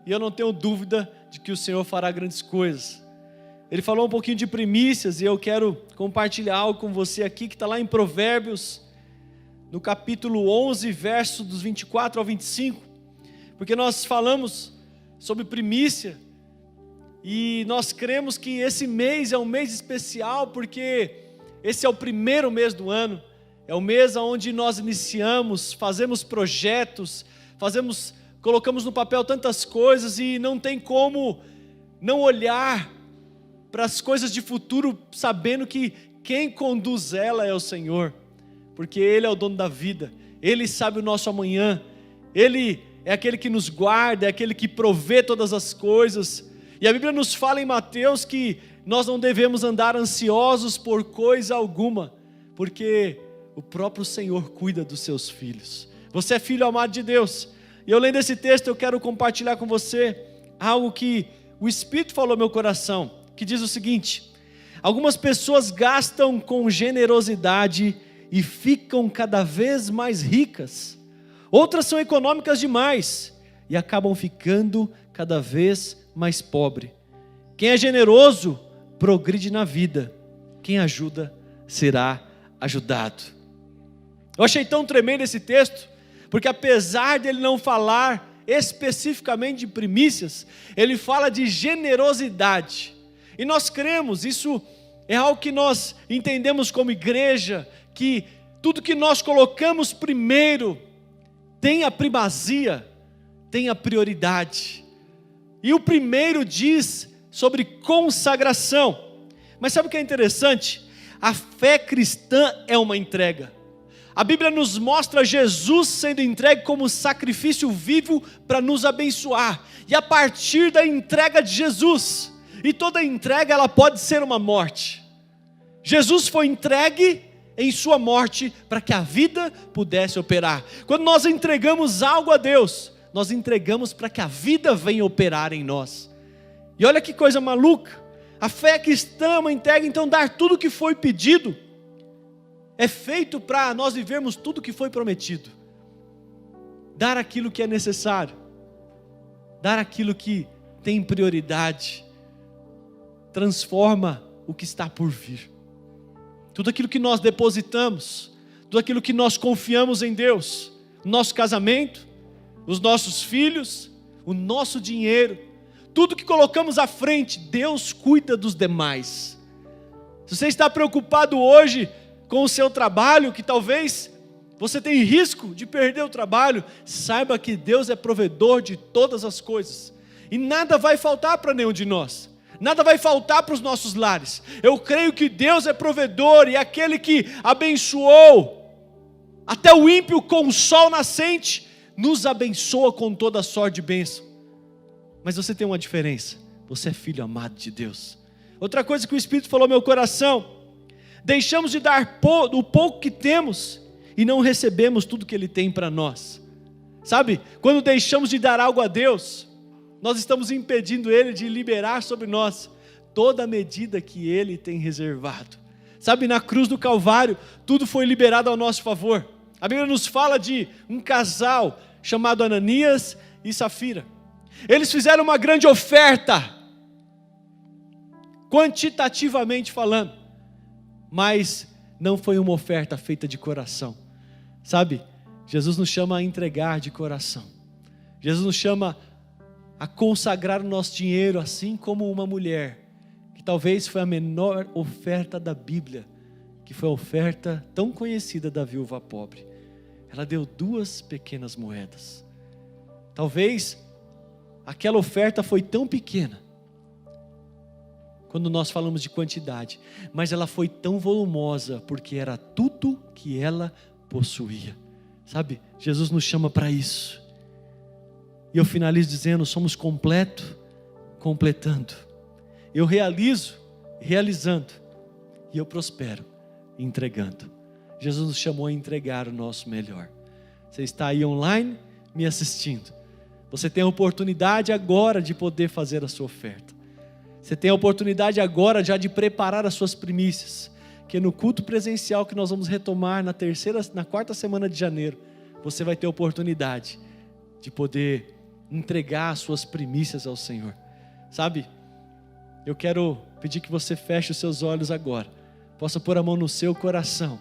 e eu não tenho dúvida de que o Senhor fará grandes coisas. Ele falou um pouquinho de primícias, e eu quero compartilhar algo com você aqui, que está lá em Provérbios, no capítulo 11, verso dos 24 ao 25, porque nós falamos sobre primícia, e nós cremos que esse mês é um mês especial, porque esse é o primeiro mês do ano, é o mês onde nós iniciamos, fazemos projetos, colocamos no papel tantas coisas, e não tem como não olhar para as coisas de futuro, sabendo que quem conduz ela é o Senhor, porque Ele é o dono da vida, Ele sabe o nosso amanhã, Ele é aquele que nos guarda, é aquele que provê todas as coisas. E a Bíblia nos fala em Mateus que nós não devemos andar ansiosos por coisa alguma, porque o próprio Senhor cuida dos seus filhos. Você é filho amado de Deus. E eu lendo esse texto, eu quero compartilhar com você algo que o Espírito falou no meu coração, que diz o seguinte: algumas pessoas gastam com generosidade e ficam cada vez mais ricas. Outras são econômicas demais e acabam ficando cada vez mais pobre. Quem é generoso progride na vida. Quem ajuda será ajudado. Eu achei tão tremendo esse texto, porque apesar dele não falar especificamente de primícias, ele fala de generosidade. E nós cremos, isso é algo que nós entendemos como igreja, que tudo que nós colocamos primeiro tem a primazia, tem a prioridade. E o primeiro diz sobre consagração. Mas sabe o que é interessante? A fé cristã é uma entrega. A Bíblia nos mostra Jesus sendo entregue como sacrifício vivo para nos abençoar. E a partir da entrega de Jesus, e toda entrega ela pode ser uma morte. Jesus foi entregue em sua morte para que a vida pudesse operar. Quando nós entregamos algo a Deus, nós entregamos para que a vida venha operar em nós. E olha que coisa maluca, a fé cristã é uma entrega, então dar tudo o que foi pedido, é feito para nós vivermos tudo o que foi prometido. Dar aquilo que é necessário, dar aquilo que tem prioridade, transforma o que está por vir. Tudo aquilo que nós depositamos, tudo aquilo que nós confiamos em Deus, nosso casamento, os nossos filhos, o nosso dinheiro, tudo que colocamos à frente, Deus cuida dos demais. Se você está preocupado hoje com o seu trabalho, que talvez você tenha risco de perder o trabalho, saiba que Deus é provedor de todas as coisas, e nada vai faltar para nenhum de nós. Nada vai faltar para os nossos lares. Eu creio que Deus é provedor, e aquele que abençoou até o ímpio com o sol nascente, nos abençoa com toda a sorte de bênção. Mas você tem uma diferença: você é filho amado de Deus. Outra coisa que o Espírito falou no meu coração: deixamos de dar o pouco que temos e não recebemos tudo que Ele tem para nós. Sabe, quando deixamos de dar algo a Deus, nós estamos impedindo Ele de liberar sobre nós toda a medida que Ele tem reservado. Sabe, na cruz do Calvário, tudo foi liberado ao nosso favor. A Bíblia nos fala de um casal chamado Ananias e Safira. Eles fizeram uma grande oferta, quantitativamente falando, mas não foi uma oferta feita de coração. Sabe, Jesus nos chama a entregar de coração. Jesus nos chama a consagrar o nosso dinheiro, assim como uma mulher que talvez foi a menor oferta da Bíblia, que foi a oferta tão conhecida da viúva pobre. Ela deu 2 pequenas moedas. Talvez aquela oferta foi tão pequena, quando nós falamos de quantidade, mas ela foi tão volumosa, porque era tudo que ela possuía. Sabe, Jesus nos chama para isso. E eu finalizo dizendo, somos completando. Eu realizo, realizando. E eu prospero, entregando. Jesus nos chamou a entregar o nosso melhor. Você está aí online, me assistindo. Você tem a oportunidade agora de poder fazer a sua oferta. Você tem a oportunidade agora já de preparar as suas primícias. Que no culto presencial que nós vamos retomar na 4ª semana de janeiro, você vai ter a oportunidade de poder entregar as suas primícias ao Senhor. Sabe, eu quero pedir que você feche os seus olhos agora, possa pôr a mão no seu coração,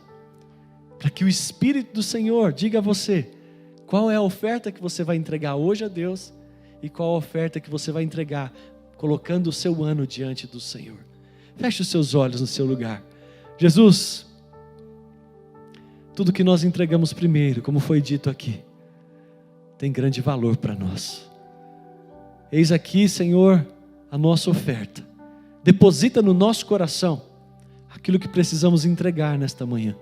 para que o Espírito do Senhor diga a você, qual é a oferta que você vai entregar hoje a Deus, e qual a oferta que você vai entregar, colocando o seu ano diante do Senhor. Feche os seus olhos no seu lugar. Jesus, tudo que nós entregamos primeiro, como foi dito aqui, tem grande valor para nós. Eis aqui, Senhor, a nossa oferta. Deposita no nosso coração aquilo que precisamos entregar nesta manhã,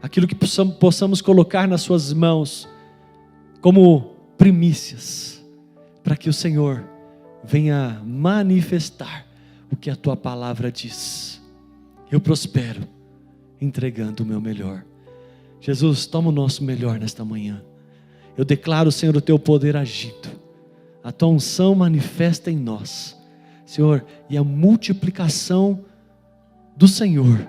aquilo que possamos colocar nas suas mãos como primícias, para que o Senhor venha manifestar o que a tua palavra diz. Eu prospero entregando o meu melhor. Jesus, toma o nosso melhor nesta manhã. Eu declaro, Senhor, o teu poder agindo, a tua unção manifesta em nós, Senhor, e a multiplicação do Senhor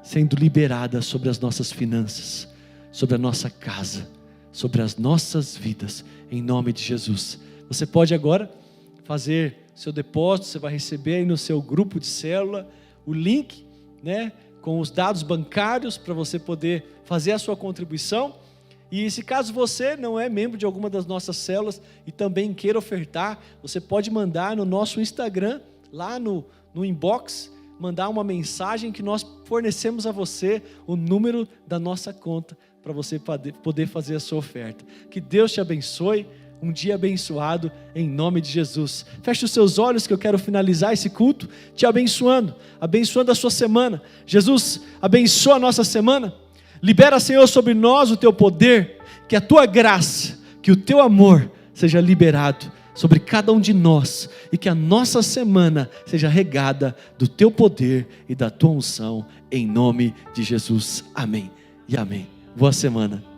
sendo liberada sobre as nossas finanças, sobre a nossa casa, sobre as nossas vidas, em nome de Jesus. Você pode agora fazer seu depósito, você vai receber aí no seu grupo de célula o link, né, com os dados bancários para você poder fazer a sua contribuição. E se caso você não é membro de alguma das nossas células e também queira ofertar, você pode mandar no nosso Instagram, lá no inbox, mandar uma mensagem que nós fornecemos a você o número da nossa conta para você poder fazer a sua oferta. Que Deus te abençoe, um dia abençoado em nome de Jesus. Feche os seus olhos que eu quero finalizar esse culto te abençoando a sua semana. Jesus, abençoa a nossa semana. Libera, Senhor, sobre nós o teu poder, que a tua graça, que o teu amor seja liberado sobre cada um de nós e que a nossa semana seja regada do teu poder e da tua unção, em nome de Jesus. Amém e amém. Boa semana.